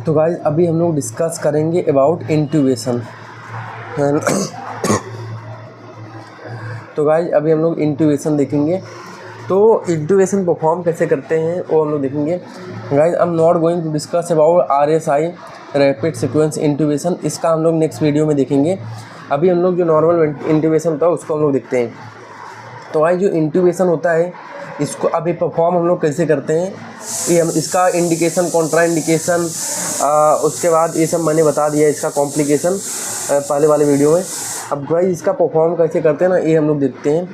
तो गाइस अभी हम लोग डिस्कस करेंगे अबाउट इंट्यूबेशन। तो गाइस अभी हम लोग इंट्यूबेशन देखेंगे। तो इंट्यूबेशन परफॉर्म कैसे करते हैं वो हम लोग देखेंगे। Guys I am not going to discuss about RSI rapid sequence intubation, इसका हम लोग नेक्स्ट वीडियो में देखेंगे। अभी हम लोग जो नॉर्मल इंट्यूबेशन होता है उसको हम लोग देखते हैं। तो गाइस जो इंट्यूबेशन होता है इसको अभी परफॉर्म हम लोग कैसे करते हैं, ये हम इसका इंडिकेशन, कॉन्ट्रा इंडिकेशन, उसके बाद ये सब मैंने बता दिया इसका कॉम्प्लिकेशन पहले वाले वीडियो में। अब गाइस इसका परफॉर्म कैसे करते हैं ना, ये हम लोग देखते हैं।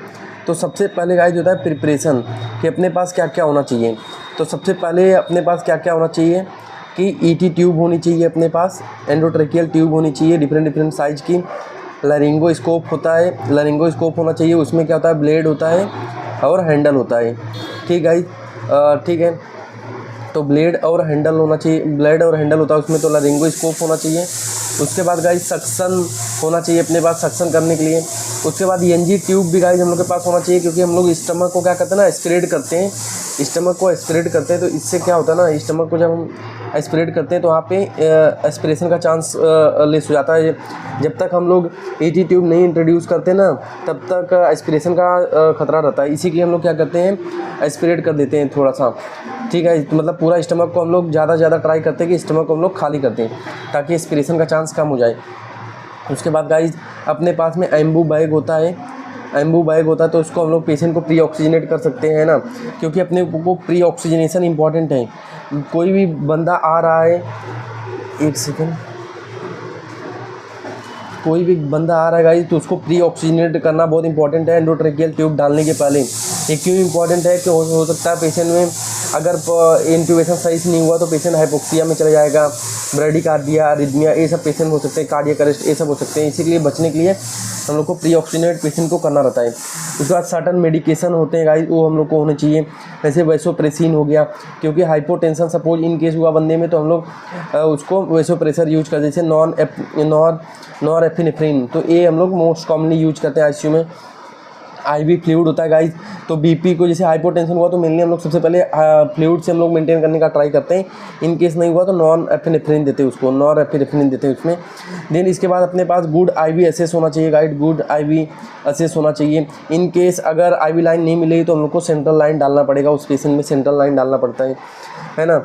तो सबसे पहले गाइस होता है प्रिपरेशन कि अपने पास क्या क्या होना चाहिए। तो सबसे पहले अपने पास क्या क्या होना चाहिए कि ET ट्यूब होनी चाहिए, अपने पास एंडोट्रेकियल ट्यूब होनी चाहिए डिफरेंट साइज़ की। लैरिंगोस्कोप होता है, लैरिंगोस्कोप होना चाहिए, उसमें क्या होता है ब्लेड होता है और हैंडल होता है। ठीक गाइस, ठीक है। तो ब्लेड और हैंडल होना चाहिए, ब्लेड और हैंडल होता है उसमें, तो लैरिंगोस्कोप होना चाहिए। उसके बाद गाइस सक्शन होना चाहिए अपने पास सक्शन करने के लिए। उसके बाद ENG ट्यूब भी गाइस हम लोग के पास होना चाहिए, क्योंकि हम लोग स्टमक को क्या करते हैं ना, एस्पिरेट करते हैं, स्टमक को एस्पिरेट करते हैं। तो इससे क्या होता है ना, स्टमक को जब हम एस्पिरेट करते हैं तो वहाँ पे एस्पिरेशन का चांस लेस हो जाता है। जब तक हम लोग ET ट्यूब नहीं इंट्रोड्यूस करते ना तब तक एस्पिरेशन का खतरा रहता है। इसी के लिए हम लोग क्या करते हैं, एस्पिरेट कर देते हैं थोड़ा सा। ठीक है, तो मतलब पूरा स्टमक को हम लोग ज़्यादा से ज़्यादा ट्राई करते हैं कि स्टमक को हम लोग खाली करते हैं ताकि एस्पिरेशन का चांस कम हो जाए। उसके बाद गाइस अपने पास में एम्बू बैग होता है, एम्बू बैग होता है तो उसको हम लोग पेशेंट को प्री ऑक्सीजनेट कर सकते हैं ना, क्योंकि अपने को प्री ऑक्सीजनेशन इंपॉर्टेंट है। कोई भी बंदा आ रहा है, एक सेकेंड, कोई भी बंदा आ रहा है गाइस तो उसको प्री ऑक्सीजनेट करना बहुत इंपॉर्टेंट है एंडोट्रेकियल ट्यूब डालने के पहले। ये क्यों इंपॉर्टेंट है कि हो सकता है पेशेंट में अगर इंट्यूबेशन सही से नहीं हुआ तो पेशेंट हाइपोक्सिया में चला जाएगा, ब्रेडिकार्डिया, अरिथमिया, ये सब पेशेंट हो सकते हैं, कार्डियक अरेस्ट ये सब हो सकते हैं। इसीलिए बचने के लिए हम लोग को प्री ऑक्सीजनेट पेशेंट को करना रहता है। उसके बाद सर्टन मेडिकेशन होते हैं गाइस, वो हम लोग को होने चाहिए, जैसे वैसोप्रेसिन हो गया, क्योंकि हाइपोटेंशन सपोज इन केस हुआ बंदे में तो हम लोग उसको वैसोप्रेसर यूज करते हैं, जैसे नॉरएपिनेफ्रिन। तो ये हम लोग मोस्ट कॉमनली यूज करते हैं ICU में। IV फ्लूइड होता है गाइस, तो BP को जैसे हाइपोटेंशन हुआ तो मेनली हम लोग सबसे पहले फ्लूइड से हम लोग मेंटेन करने का ट्राई करते हैं। इन केस नहीं हुआ तो नॉरएपिनेफ्रिन देते हैं उसको, नॉरएपिनेफ्रिन देते हैं उसमें। देन इसके बाद अपने पास गुड IV एसेस होना चाहिए गाइड, गुड IV एसेस होना चाहिए। इन केस अगर IV लाइन नहीं मिलेगी तो हम लोग को सेंट्रल लाइन डालना पड़ेगा, उस पेशेंट में सेंट्रल लाइन डालना पड़ता है ना।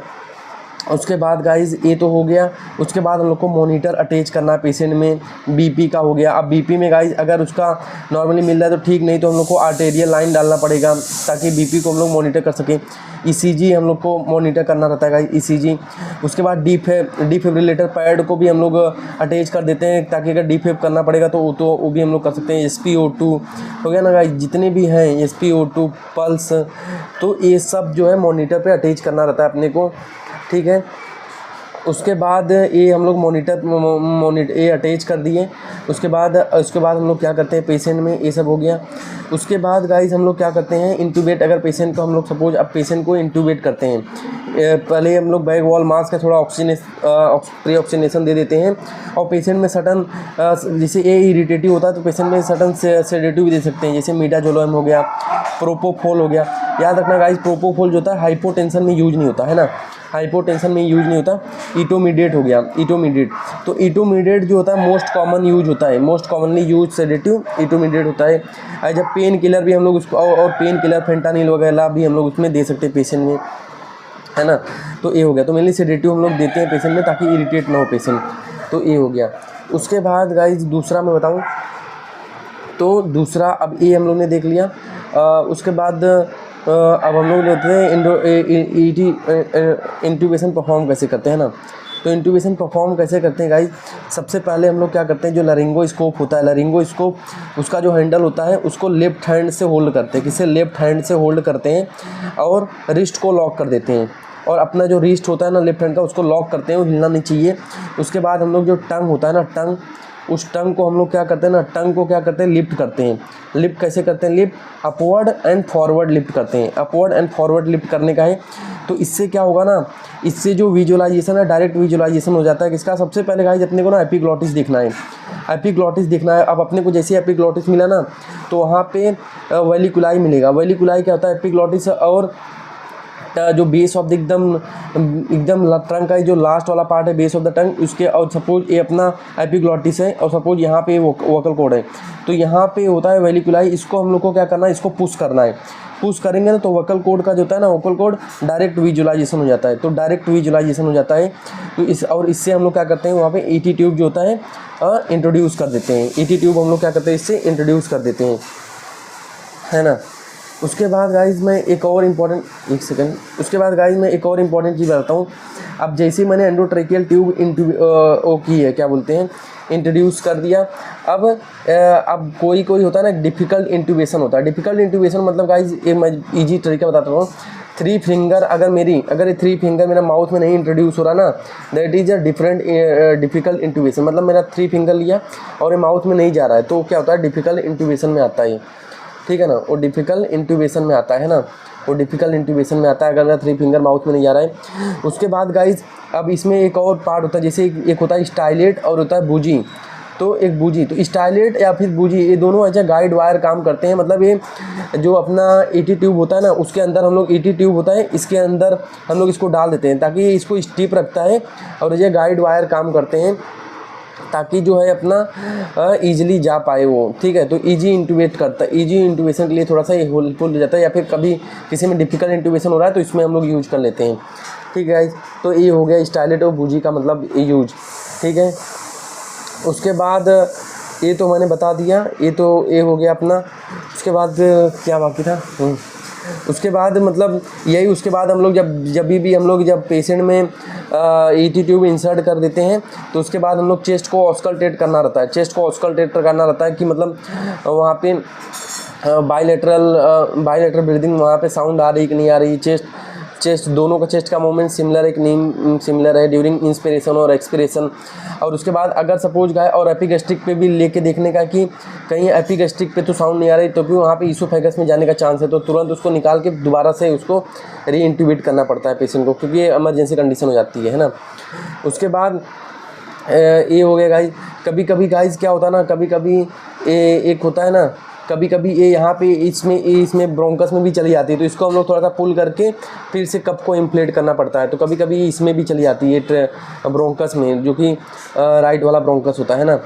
उसके बाद गाइस ये तो हो गया। उसके बाद हम लोग को मॉनिटर अटैच करना है पेशेंट में, BP का हो गया। अब BP में गाइस अगर उसका नॉर्मली मिल रहा है तो ठीक, नहीं तो हम लोग को आर्टेरियल लाइन डालना पड़ेगा ताकि BP को हम लोग मॉनिटर कर सकें। ECG हम लोग को मॉनिटर करना रहता है गाइस, ECG। उसके बाद डिफिब्रिलेटर पैड को भी हम लोग अटैच कर देते हैं ताकि अगर डिफिब करना पड़ेगा तो वो भी हम लोग कर सकते हैं। SpO2 हो गया ना गाइस, जितने भी हैं SpO2, पल्स, तो ये सब जो है मॉनिटर पे अटैच करना रहता है अपने को। ठीक है, उसके बाद ये हम लोग मॉनिटर ये अटैच कर दिए। उसके बाद हम लोग क्या करते हैं पेशेंट में, ये सब हो गया। उसके बाद गाइस हम लोग क्या करते हैं, इंट्यूबेट। अगर पेशेंट को हम लोग सपोज अब पेशेंट को इंट्यूबेट करते हैं, पहले हम लोग बैग वॉल मास्क का थोड़ा प्री ऑक्सीजनेशन दे देते हैं। और पेशेंट में सडन जैसे ये इरिटेटिव होता है तो पेशेंट में सडन सेडेटिव भी दे सकते हैं, जैसे मिडाजोलम हो गया, प्रोपोफोल हो गया। याद रखना गाइस, प्रोपोफोल जो होता है हाइपोटेंशन में यूज नहीं होता है ना, हाइपोटेंशन में यूज नहीं होता। इटोमीडिएट हो गया, इटोमीडिएट। तो इटोमीडिएट जो होता है मोस्ट कॉमन यूज होता है, मोस्ट कॉमनली यूज सेडेटिव इटोमीडिएट होता है। एज अ पेन किलर भी हम लोग उसको, और पेन किलर फेंटानिल वगैरह भी हम लोग उसमें दे सकते हैं पेशेंट में, है ना। तो ये हो गया। तो मेनली सेडेटिव हम लोग देते हैं पेशेंट में ताकि इरिटेट ना हो पेशेंट। तो ये हो गया। उसके बाद गाइज दूसरा मैं बताऊँ तो दूसरा, अब ये हम लोग ने देख लिया। उसके बाद अब हम लोग लेते हैं इंट्यूबेशन परफॉर्म कैसे करते हैं ना। तो इंट्यूबेशन परफॉर्म कैसे करते हैं गाइस, सबसे पहले हम लोग क्या करते हैं, जो लैरिंगोस्कोप होता है, लैरिंगोस्कोप उसका जो हैंडल होता है उसको लेफ्ट हैंड से होल्ड करते हैं, किसे लेफ्ट हैंड से होल्ड करते हैं और रिस्ट को लॉक कर देते हैं। और अपना जो रिस्ट होता है ना लेफ्ट हैंड का, उसको लॉक करते हैं, वो हिलना नहीं चाहिए। उसके बाद हम लोग जो टंग होता है ना, टंग, उस टंग को हम लोग क्या करते हैं ना, टंग को क्या करते हैं, लिफ्ट करते हैं। लिफ्ट कैसे करते हैं, lift upward and forward lift करते हैं। अपवर्ड एंड फॉरवर्ड लिफ्ट करने का है। तो इससे क्या होगा ना, इससे जो विजुअलाइजेशन है डायरेक्ट विजुअलाइजेशन हो जाता है। किसका, सबसे पहले गाइस अपने को ना एपिग्लॉटिस देखना है, एपिग्लॉटिस देखना है। अब अपने को जैसे एपिग्लॉटिस मिला ना तो वहाँ पे वेलिकुलाई मिलेगा। वेलिकुलाई क्या होता है, एपिग्लॉटिस और जो बेस ऑफ द एकदम ट्रंक का जो लास्ट वाला पार्ट है, बेस ऑफ द टंग उसके, और सपोज ये अपना एपिग्लॉटिस है और सपोज यहाँ पे वोकल कॉर्ड है, तो यहाँ पे होता है वेलिकुलाई। इसको हम लोग को क्या करना है, इसको पुश करना है। पुश करेंगे ना तो वोकल कॉर्ड का जो होता है ना, वोकल कॉर्ड डायरेक्ट विजुअलाइजेशन हो जाता है। तो डायरेक्ट विजुअलाइजेशन हो जाता है। तो इससे हम लोग क्या करते हैं, वहाँ पे ईटी ट्यूब जो होता है इंट्रोड्यूस कर देते हैं। ईटी ट्यूब हम लोग क्या करते हैं, इससे इंट्रोड्यूस कर देते हैं, है ना। उसके बाद गाइज मैं एक और इम्पॉर्टेंट उसके बाद गाइज मैं एक और इम्पॉर्टेंट चीज़ बताता हूँ। अब जैसे मैंने एंडोट्रेकियल ट्यूब की है, क्या बोलते हैं, इंट्रोड्यूस कर दिया। अब कोई होता है ना डिफ़िकल्ट इंट्यूबेशन होता है। डिफ़िकल्ट इंट्यूबेशन मतलब गाइज एक मैं ईजी तरीका बताता हूँ। 3 फिंगर अगर ये 3 फिंगर मेरा माउथ में नहीं इंट्रोड्यूस हो रहा ना, that is a difficult intubation. मतलब मेरा 3 फिंगर लिया और ये माउथ में नहीं जा रहा है, तो क्या होता है, डिफ़िकल्ट इंट्यूबेशन में आता है, ठीक है ना। वो डिफ़िकल्ट इंट्यूबेशन में आता है ना, वो डिफ़िकल्ट इंट्यूबेशन में आता है अगर मेरा 3 फिंगर माउथ में नहीं जा रहा है। उसके बाद गाइज अब इसमें एक और पार्ट होता है, जैसे एक होता है स्टाइलेट और होता है बूजी। तो एक बूजी, तो स्टाइलेट या फिर बूजी, ये दोनों ऐसा गाइड वायर काम करते हैं। मतलब ये जो अपना ईटी ट्यूब होता है ना, उसके अंदर हम लोग ईटी ट्यूब होता है, इसके अंदर हम लोग इसको डाल देते हैं ताकि ये इसको स्टीप रखता है, और ये गाइड वायर काम करते हैं ताकि जो है अपना ईजिली जा पाए वो, ठीक है। तो ईजी इंट्यूबेट करता है, ईजी इंट्यूबेशन के लिए थोड़ा सा हेल्पफुल हो जाता है, या फिर कभी किसी में डिफ़िकल्ट इंट्यूबेशन हो रहा है तो इसमें हम लोग यूज कर लेते हैं, ठीक है। तो ये हो गया स्टाइलेट और बूजी का मतलब यूज, ठीक है। उसके बाद ये तो मैंने बता दिया, ये हो गया अपना। उसके बाद क्या बाकी था, उसके बाद मतलब यही, उसके बाद हम लोग जब पेशेंट में ईटी ट्यूब इंसर्ट कर देते हैं, तो उसके बाद हम लोग चेस्ट को ऑस्कल्टेट करना रहता है। चेस्ट को ऑस्कल्टेट करना रहता है कि मतलब वहाँ पे बायलैटरल ब्रीदिंग, वहाँ पे साउंड आ रही कि नहीं आ रही, चेस्ट दोनों का चेस्ट का मूवमेंट सिमिलर है कि नहीं सिमिलर है ड्यूरिंग इंस्पिरेशन और एक्सपिरेशन। और उसके बाद अगर सपोज गाय और एपिगैस्ट्रिक पे भी लेके देखने का कि कहीं एपिगैस्ट्रिक पे तो साउंड नहीं आ रही, तो भी वहाँ पे ईसोफेगस में जाने का चांस है, तो तुरंत उसको निकाल के दोबारा से उसको री इंट्यूबेट करना पड़ता है पेशेंट को, क्योंकि ये इमरजेंसी कंडीशन हो जाती है ना। उसके बाद ये हो गया गाइज। कभी कभी गाइज क्या होता है ना, कभी कभी एक होता है ना, कभी कभी ये यहाँ पे इसमें ब्रोंकस में भी चली जाती है, तो इसको हम लोग थोड़ा सा पुल करके फिर से कप को इन्फ्लेट करना पड़ता है। तो कभी कभी इसमें भी चली जाती है ब्रोंकस में, जो कि राइट वाला ब्रोंकस होता है ना।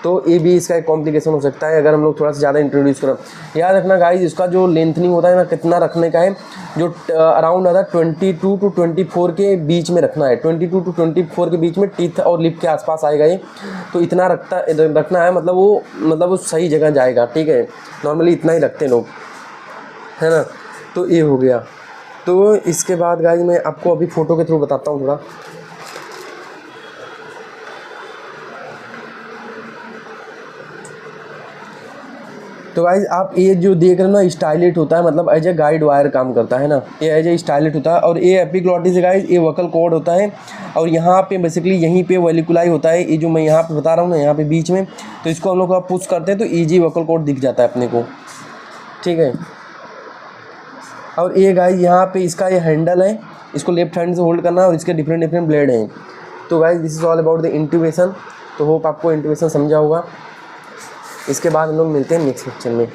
तो ये भी इसका एक कॉम्प्लिकेशन हो सकता है अगर हम लोग थोड़ा सा ज़्यादा इंट्रोड्यूस करें। याद रखना गाइज, इसका जो लेंथनिंग होता है ना, कितना रखने का है, जो अराउंड आता है 22 to 24 के बीच में रखना है। 22 to 24 के बीच में टीथ और लिप के आसपास आएगा ये, तो इतना रखना है, मतलब वो सही जगह जाएगा, ठीक है। नॉर्मली इतना ही रखते हैं लोग, है ना। तो ये हो गया। तो इसके बाद गाइज मैं आपको अभी फ़ोटो के थ्रू बताता हूँ थोड़ा। तो गाइज आप ये जो देख रहे हो ना, स्टाइलेट होता है, मतलब एज ए गाइड वायर काम करता है ना, ये एज ए स्टाइलेट होता है। और ये एपिग्लॉटिस है गाइज, ये वोकल कॉर्ड होता है, और यहाँ पे बेसिकली यहीं पे वेलिकुलाई होता है, ये जो मैं यहाँ पे बता रहा हूँ ना, यहाँ पे बीच में। तो इसको हम लोग पुश करते हैं तो ईजी वोकल कॉर्ड दिख जाता है अपने को, ठीक है। और ये गाइज यहाँ पे इसका ये हैंडल है, इसको लेफ्ट हैंड से होल्ड करना, और इसके डिफरेंट ब्लेड हैं। तो guys this is all about the intubation. तो होप आपको इंट्यूबेशन समझा होगा। इसके बाद हम लोग मिलते हैं नेक्स्ट लेक्चर में।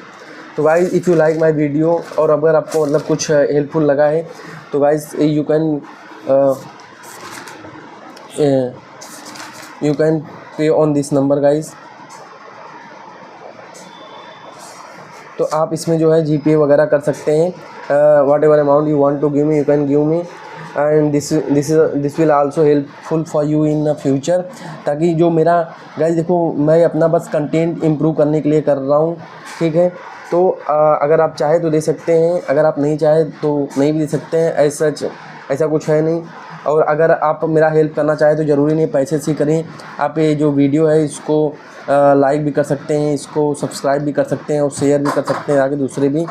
तो guys if you like my video, और अगर आपको मतलब कुछ हेल्पफुल लगा है, तो guys you can pay on this number guys. तो आप इसमें जो है जीपे वगैरह कर सकते हैं। Whatever amount you want to give me, you can give me, and this will also helpful for you in future. ताकि जो मेरा गाइज देखो, मैं अपना बस कंटेंट इम्प्रूव करने के लिए कर रहा हूँ, ठीक है। तो अगर आप चाहे तो दे सकते हैं, अगर आप नहीं चाहे तो नहीं भी दे सकते हैं, ऐसा कुछ है नहीं। और अगर आप मेरा हेल्प करना चाहे तो ज़रूरी नहीं पैसे से करें। आप ये जो वीडियो है इसको लाइक भी कर सकते हैं, इसको सब्सक्राइब भी कर सकते हैं, और शेयर भी कर सकते हैं आगे दूसरे भी।